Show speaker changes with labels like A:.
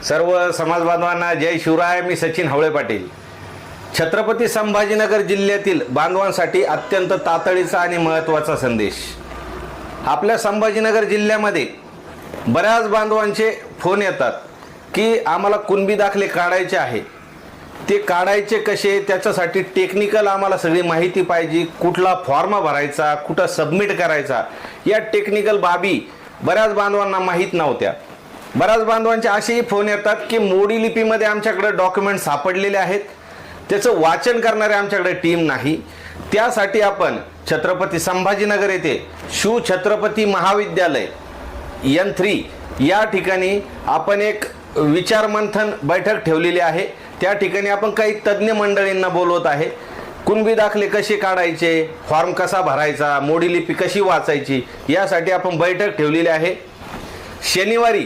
A: सर्व समाज बांधवांना जय शिवराय. मी सचिन हवळे पाटील. छत्रपती संभाजीनगर जिल्ह्यातील बांधवांसाठी अत्यंत तातडीचा आणि महत्त्वाचा संदेश. आपल्या संभाजीनगर जिल्ह्यामध्ये बऱ्याच बांधवांचे फोन येतात की आम्हाला कुणबी दाखले काढायचे आहे. ते काढायचे कसे, त्याच्यासाठी टेक्निकल आम्हाला सगळी माहिती पाहिजे. कुठला फॉर्म भरायचा, कुठं सबमिट करायचा, या टेक्निकल बाबी बऱ्याच बांधवांना माहीत नव्हत्या. बऱ्याच बांधवांचे असेही फोन येतात की मोडी लिपीमध्ये आमच्याकडे डॉक्युमेंट सापडलेले आहेत, त्याचं वाचन करणारे आमच्याकडे टीम नाही. त्यासाठी आपण छत्रपती संभाजीनगर येथे शिवछत्रपती महाविद्यालय N3 या ठिकाणी आपण एक विचारमंथन बैठक ठेवलेली आहे. त्या ठिकाणी आपण काही तज्ज्ञ मंडळींना बोलवत आहे. कुणबी दाखले कसे काढायचे, फॉर्म कसा भरायचा, मोडी लिपी कशी वाचायची, यासाठी आपण बैठक ठेवलेली आहे. शनिवारी